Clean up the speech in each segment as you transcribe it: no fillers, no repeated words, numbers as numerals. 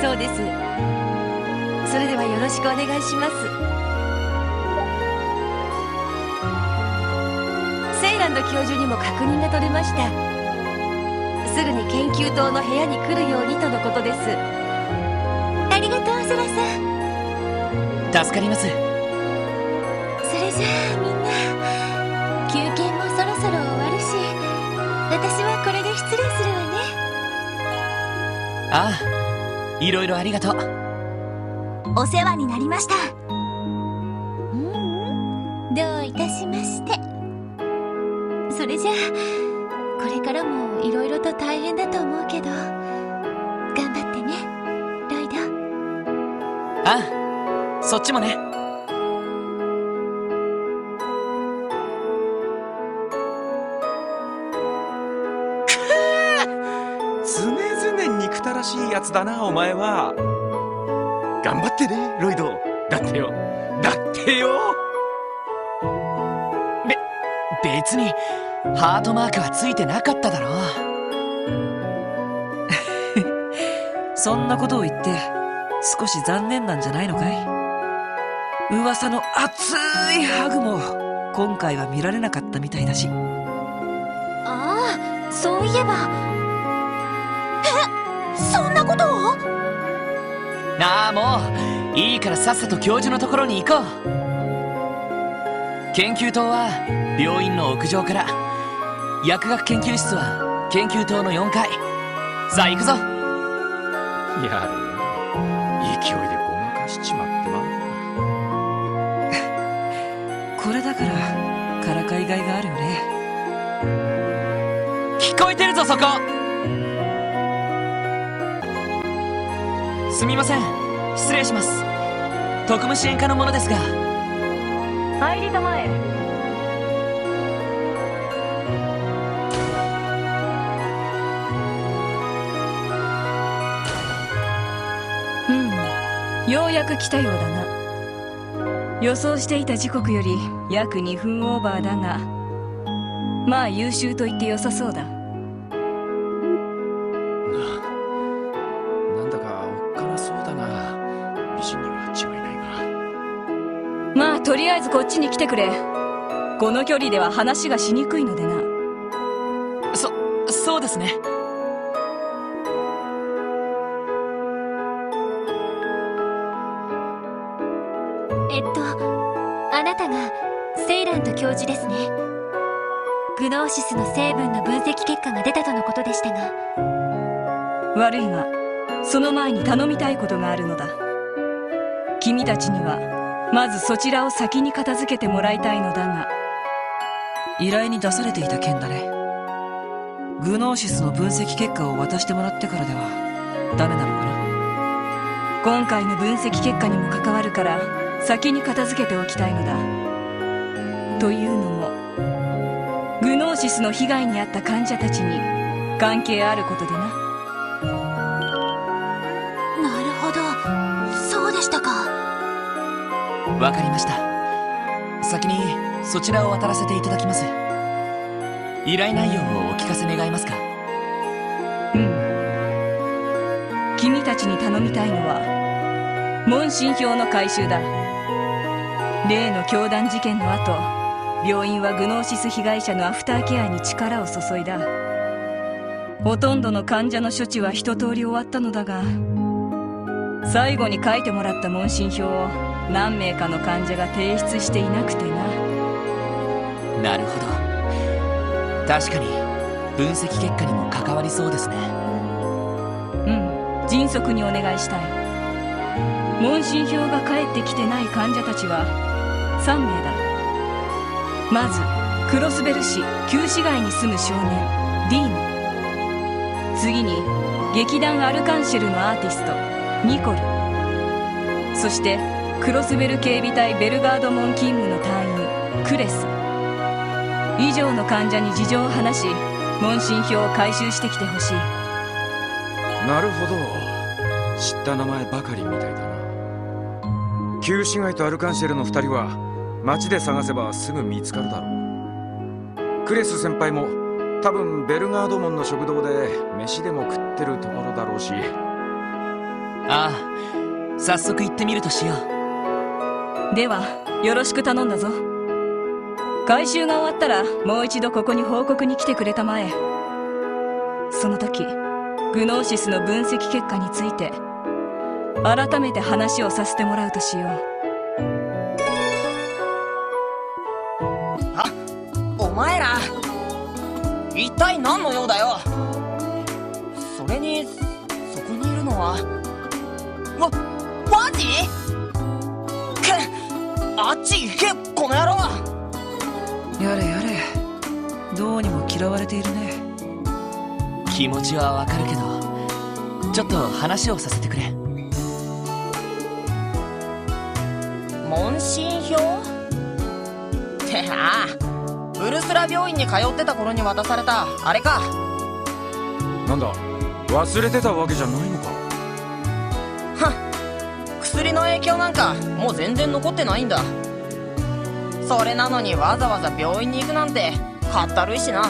そうです。それではよろしくお願いします。セイランド教授にも確認が取れました。すぐに研究棟の部屋に来るようにとのことです。ありがとう、ソラさん。助かります。それじゃあみんな休憩もそろそろ終わるし、私はこれで失礼するわね。ああ、いろいろありがとう。お世話になりました。どういたしまして。それじゃあこれからもいろいろと大変だと思うけど、頑張ってね、ロイド。ああ、そっちもね。常々憎たらしいやつだな、お前は。頑張ってね、ロイド。だってよ。別にハートマークはついてなかっただろ。そんなことを言って少し残念なんじゃないのかい。噂の熱いハグも今回は見られなかったみたいだし。ああ、そういえば。そんなことを？ああ、もういいからさっさと教授のところに行こう。研究棟は病院の屋上から、薬学研究室は研究棟の4階。さあ行くぞ。やれよ、勢いでごまかしちまってまう。これだからからかいがいがあるよね。聞こえてるぞそこ。すみません、失礼します。特務支援課の者ですが。入りたまえ。ようやく来たようだな。予想していた時刻より約2分オーバーだが、まあ優秀と言って良さそうだ。なんだかおっかなそうだが、美人には違いないが。まあとりあえずこっちに来てくれ。この距離では話がしにくいのでな。そうですね。あなたがセイラント教授ですね。グノーシスの成分の分析結果が出たとのことでしたが。悪いが、その前に頼みたいことがあるのだ。君たちにはまずそちらを先に片付けてもらいたいのだが。依頼に出されていた件だね。グノーシスの分析結果を渡してもらってからではダメなのかな。今回の分析結果にも関わるから先に片付けておきたいのだ。というのも、グノーシスの被害に遭った患者たちに関係あることでな。なるほど、そうでしたか。わかりました。先にそちらを渡らせていただきます。依頼内容をお聞かせ願えますか。君たちに頼みたいのは問診票の回収だ。例の教団事件の後、病院はグノーシス被害者のアフターケアに力を注いだ。ほとんどの患者の処置は一通り終わったのだが、最後に書いてもらった問診票を何名かの患者が提出していなくてな。なるほど。確かに分析結果にも関わりそうですね。迅速にお願いしたい。問診票が返ってきてない患者たちは3名だ。まずクロスベル市旧市街に住む少年ディーノ。次に劇団アルカンシェルのアーティストニコル。そしてクロスベル警備隊ベルガード門勤務の隊員クレス。以上の患者に事情を話し、問診票を回収してきてほしい。なるほど、知った名前ばかりみたいだな。旧市街とアルカンシェルの2人は街で探せばすぐ見つかるだろう。クレス先輩も多分ベルガード門の食堂で飯でも食ってるところだろうし、ああ、早速行ってみるとしよう。ではよろしく頼んだぞ。回収が終わったらもう一度ここに報告に来てくれたまえ。その時グノーシスの分析結果について改めて話をさせてもらうとしよう。あ、お前ら一体何の用だよ。それにそこにいるのはワジ？あっち行けこの野郎。やれやれ、どうにも嫌われているね。気持ちはわかるけど、ちょっと話をさせてくれ。問診票ってウルスラ病院に通ってた頃に渡されたあれか。なんだ、忘れてたわけじゃないのか。薬の影響なんかもう全然残ってないんだ。それなのにわざわざ病院に行くなんてかったるいしな。デ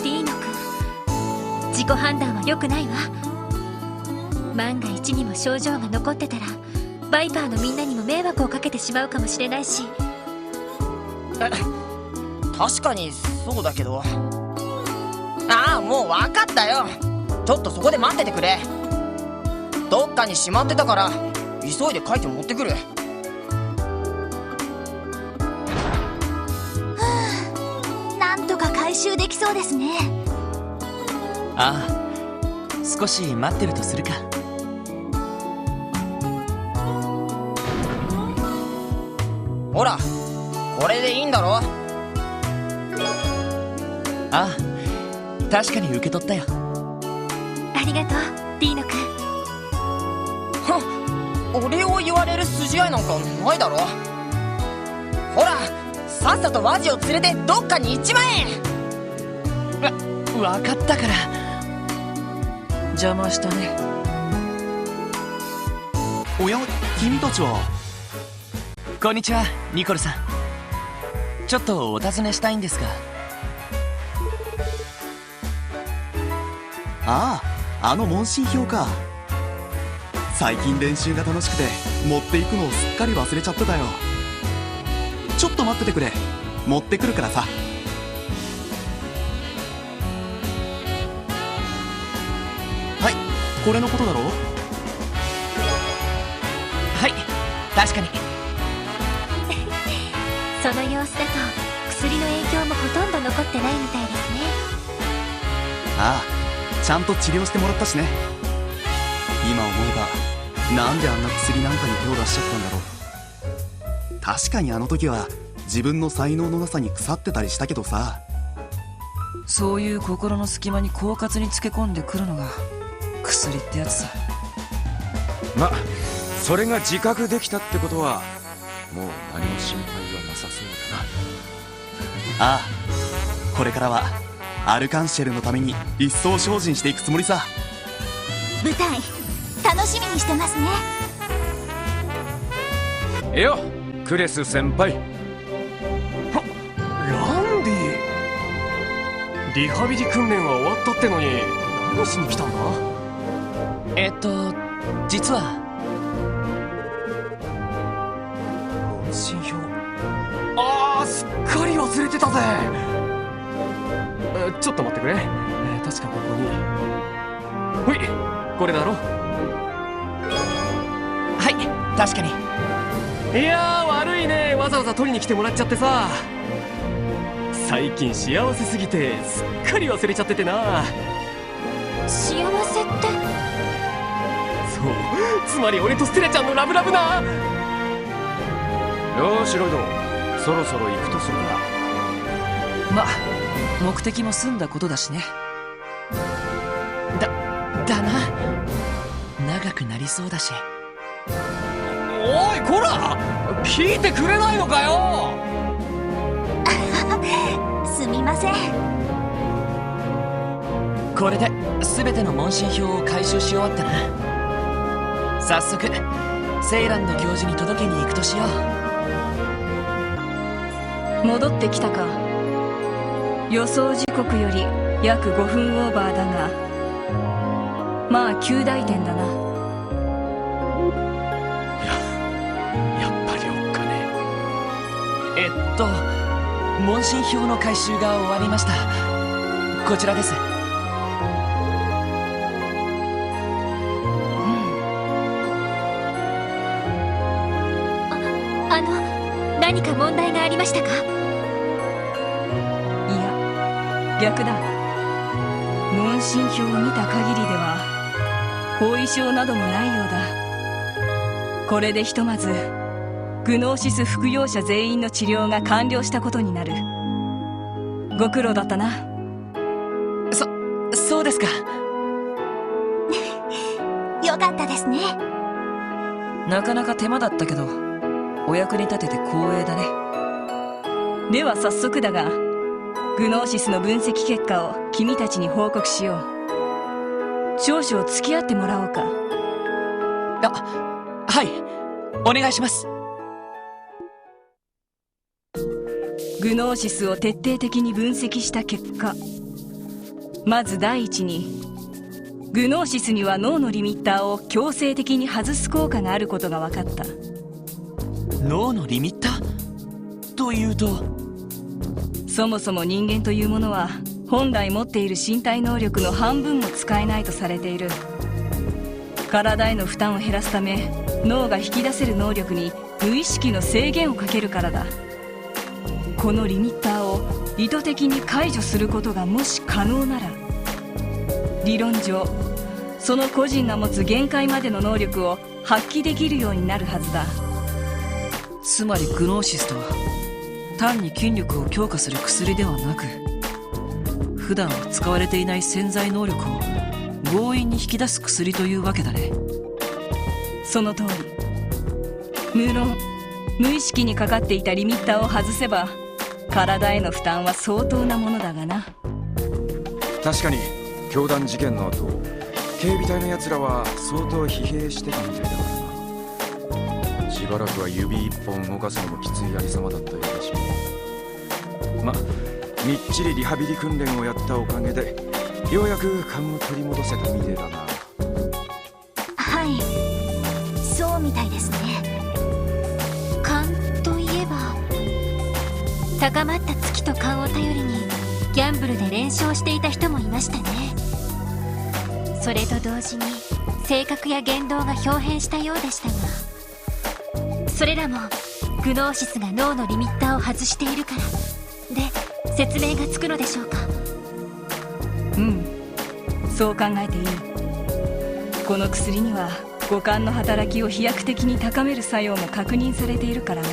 ィーノ君、自己判断は良くないわ。万が一にも症状が残ってたらバイパーのみんなにも迷惑をかけてしまうかもしれないし。確かにそうだけど。もう分かったよ。ちょっとそこで待っててくれ。どっかにしまってたから急いで書いて持ってくる。なんとか回収できそうですね。ああ、少し待ってるとするか。ほら、これでいいんだろ。ああ、確かに受け取ったよ。ありがとう、ディーノ君。俺を言われる筋合いなんかないだろ。ほら、さっさとワジを連れてどっかに行っちまえ。分かったから。邪魔したね。おや、君たちは。こんにちは、ニコルさん。ちょっとお尋ねしたいんですが。ああ、あの問診票か。最近練習が楽しくて持っていくのをすっかり忘れちゃってたよ。ちょっと待っててくれ、持ってくるからさ。はい、これのことだろう。はい、確かに。その様子だと薬の影響もほとんど残ってないみたいですね。ああ、ちゃんと治療してもらったしね。今思えばなんであんな薬なんかに手を出しちゃったんだろう。確かにあの時は自分の才能のなさに腐ってたりしたけどさ。そういう心の隙間に狡猾につけ込んでくるのが薬ってやつさ。ま、それが自覚できたってことはもう何も心配はなさそうだな。ああ、これからはアルカンシェルのために一層精進していくつもりさ。舞台楽しみにしてますね。よ、クレス先輩。ランディ、リハビリ訓練は終わったってのに何しに来たんだ。実は問診票、すっかり忘れてたぜ。ちょっと待ってくれ。確かここに。ほい、これだろ。はい、確かに。いやー、悪いね、わざわざ取りに来てもらっちゃってさ。最近幸せすぎてすっかり忘れちゃっててな。幸せって。そう、つまり俺とステラちゃんのラブラブな。よーしロイド、そろそろ行くとするか。ま、目的も済んだことだしね。だな。長くなりそうだし。おいこら、聞いてくれないのかよ。すみません。これで全ての問診票を回収し終わったな。早速セイランド教授に届けに行くとしよう。戻ってきたか。予想時刻より約5分オーバーだが、まあ及第点だな。問診票の回収が終わりました。こちらです。何か問題がありましたか？いや、逆だ。問診票を見た限りでは後遺症などもないようだ。これでひとまずグノーシス服用者全員の治療が完了したことになる。ご苦労だったな。そうですか。よかったですね。なかなか手間だったけど、お役に立てて光栄だね。では早速だが、グノーシスの分析結果を君たちに報告しよう。少々付き合ってもらおうか。はい、お願いします。グノーシスを徹底的に分析した結果、まず第一に、グノーシスには脳のリミッターを強制的に外す効果があることが分かった。脳のリミッターというと？そもそも人間というものは本来持っている身体能力の半分も使えないとされている。体への負担を減らすため、脳が引き出せる能力に無意識の制限をかけるからだ。このリミッターを意図的に解除することがもし可能なら、理論上その個人が持つ限界までの能力を発揮できるようになるはずだ。つまりグノーシスとは単に筋力を強化する薬ではなく、普段は使われていない潜在能力を強引に引き出す薬というわけだね。その通り。無論無意識にかかっていたリミッターを外せば体への負担は相当なものだがな。確かに教団事件の後、警備隊のやつらは相当疲弊してたみたいだからな。しばらくは指一本動かすのもきついありさまだったようだし、みっちりリハビリ訓練をやったおかげでようやく勘を取り戻せたみてえだな。はい、そうみたいですね。勘といえば、高まった月と勘を頼りにギャンブルで連勝していた人もいましたね。それと同時に性格や言動が表変したようでしたが、それらもグノーシスが脳のリミッターを外しているからで説明がつくのでしょうか？うん、そう考えていい。この薬には五感の働きを飛躍的に高める作用も確認されているからな。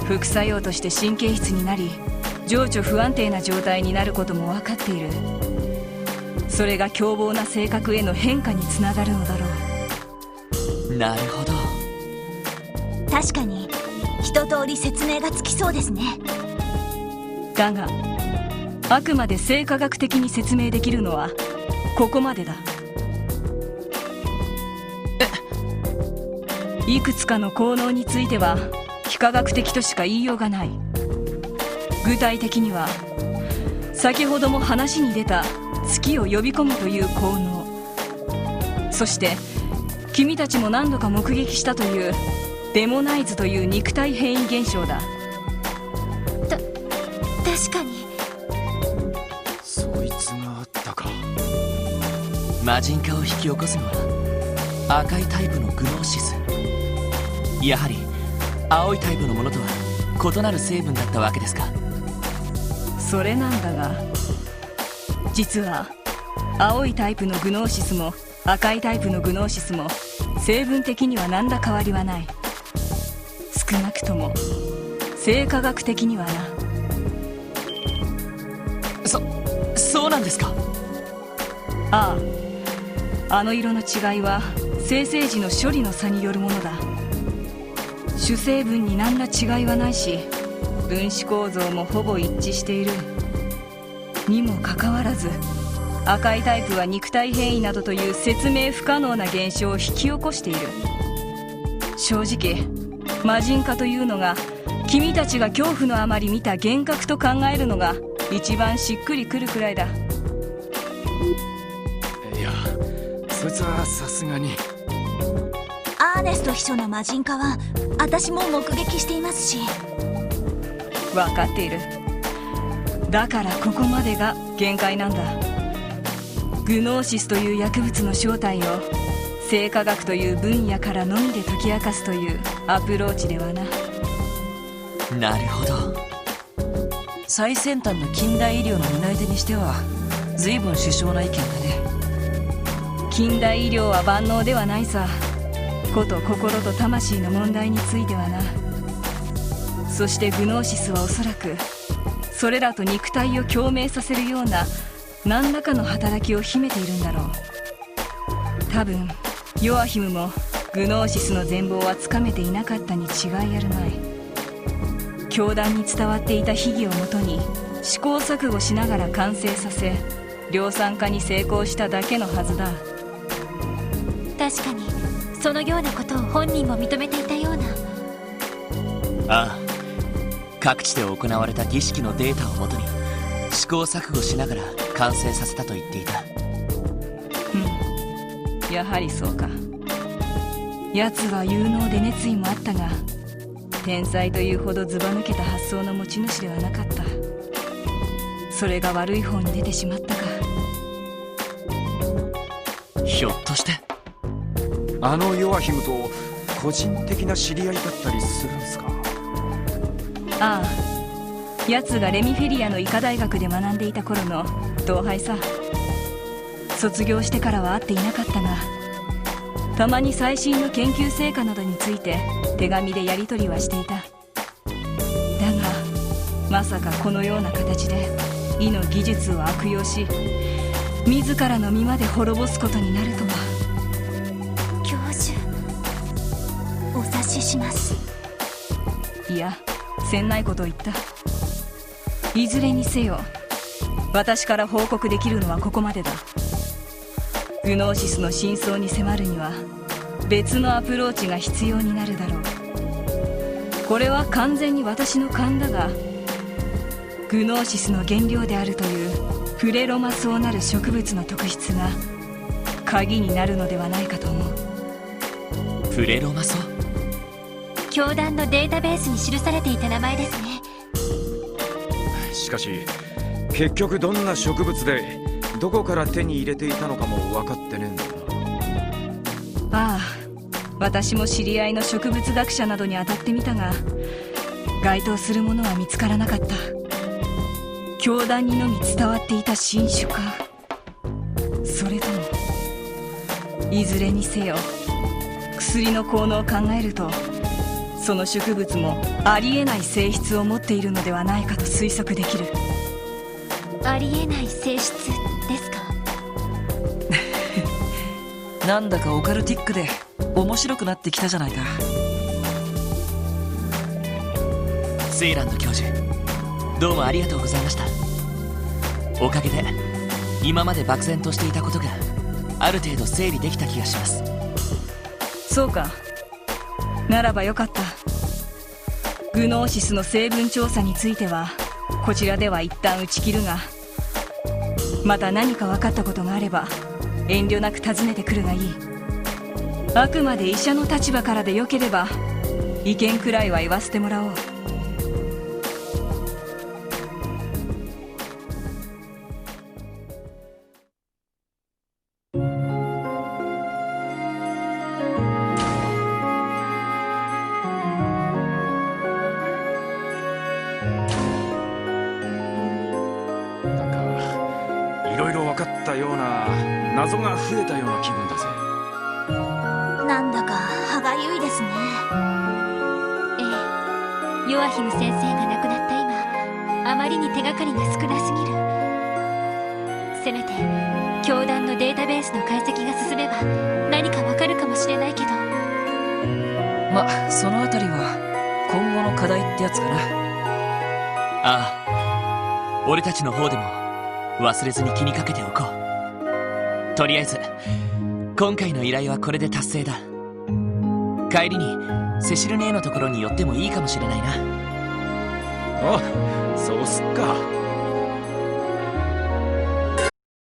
副作用として神経質になり情緒不安定な状態になることも分かっている。それが凶暴な性格への変化につながるのだろう。なるほど。確かに一通り説明がつきそうですね。だがあくまで生化学的に説明できるのはここまでだ。いくつかの効能については非科学的としか言いようがない。具体的には先ほども話に出た月を呼び込むという効能、そして君たちも何度か目撃したというデモナイズという肉体変異現象だ。確かに。そいつがあったか。魔人化を引き起こすのは赤いタイプのグノーシス。やはり青いタイプのものとは異なる成分だったわけですか？それなんだが、実は青いタイプのグノーシスも赤いタイプのグノーシスも成分的には何ら変わりはない。少なくとも生化学的にはな。そうなんですか？ああ、あの色の違いは生成時の処理の差によるものだ。主成分に何ら違いはないし、分子構造もほぼ一致している。にもかかわらず赤いタイプは肉体変異などという説明不可能な現象を引き起こしている。正直魔人化というのが君たちが恐怖のあまり見た幻覚と考えるのが一番しっくりくるくらいだ。いや、そいつはさすがに。アーネスト秘書の魔人化は私も目撃していますし、分かっている。だからここまでが限界なんだ。グノーシスという薬物の正体を生化学という分野からのみで解き明かすというアプローチではな。なるほど。最先端の近代医療の担い手にしては随分殊勝な意見だね。近代医療は万能ではないさ。こと心と魂の問題についてはな。そしてグノーシスはおそらくそれらと肉体を共鳴させるような何らかの働きを秘めているんだろう。多分ヨアヒムもグノーシスの全貌はつかめていなかったに違いあるまい。教団に伝わっていた秘技をもとに試行錯誤しながら完成させ量産化に成功しただけのはずだ。確かにそのようなことを本人も認めていたような。ああ、各地で行われた儀式のデータをもとに試行錯誤しながら完成させたと言っていた。やはりそうか。奴は有能で熱意もあったが天才というほどずば抜けた発想の持ち主ではなかった。それが悪い方に出てしまったか。ひょっとしてあのヨアヒムと個人的な知り合いだったりするんすか？ああ、奴がレミフェリアの医科大学で学んでいた頃の同輩さ。卒業してからは会っていなかったがたまに最新の研究成果などについて手紙でやり取りはしていた。だがまさかこのような形で医の技術を悪用し自らの身まで滅ぼすことになるとは。教授、お察しします。いや、せんないことを言った。いずれにせよ私から報告できるのはここまでだ。グノーシスの真相に迫るには別のアプローチが必要になるだろう。これは完全に私の勘だがグノーシスの原料であるというフレロマソウなる植物の特質が鍵になるのではないかと思う。フレロマソ？教団のデータベースに記されていた名前ですね。しかし結局どんな植物でどこから手に入れていたのかも分かってねえんだな。ああ、私も知り合いの植物学者などに当たってみたが該当するものは見つからなかった。教団にのみ伝わっていた新種か、それともいずれにせよ薬の効能を考えるとその植物もありえない性質を持っているのではないかと推測できる。ありえない性質ですか？なんだかオカルティックで面白くなってきたじゃないか。スイランド教授、どうもありがとうございました。おかげで今まで漠然としていたことがある程度整理できた気がします。そうか、ならばよかった。グノーシスの成分調査についてはこちらでは一旦打ち切るがまた何か分かったことがあれば遠慮なく尋ねてくるがいい。あくまで医者の立場からでよければ意見くらいは言わせてもらおう。いろいろ分かったような謎が増えたような気分だぜ。なんだか歯がゆいですね。ええ、ヨアヒム先生が亡くなった今あまりに手がかりが少なすぎる。せめて教団のデータベースの解析が進めば何かわかるかもしれないけど。ま、そのあたりは今後の課題ってやつかな。ああ、俺たちの方でも忘れずに気にかけておこう。とりあえず今回の依頼はこれで達成だ。帰りにセシル姉のところに寄ってもいいかもしれないな。あ、そうすっか。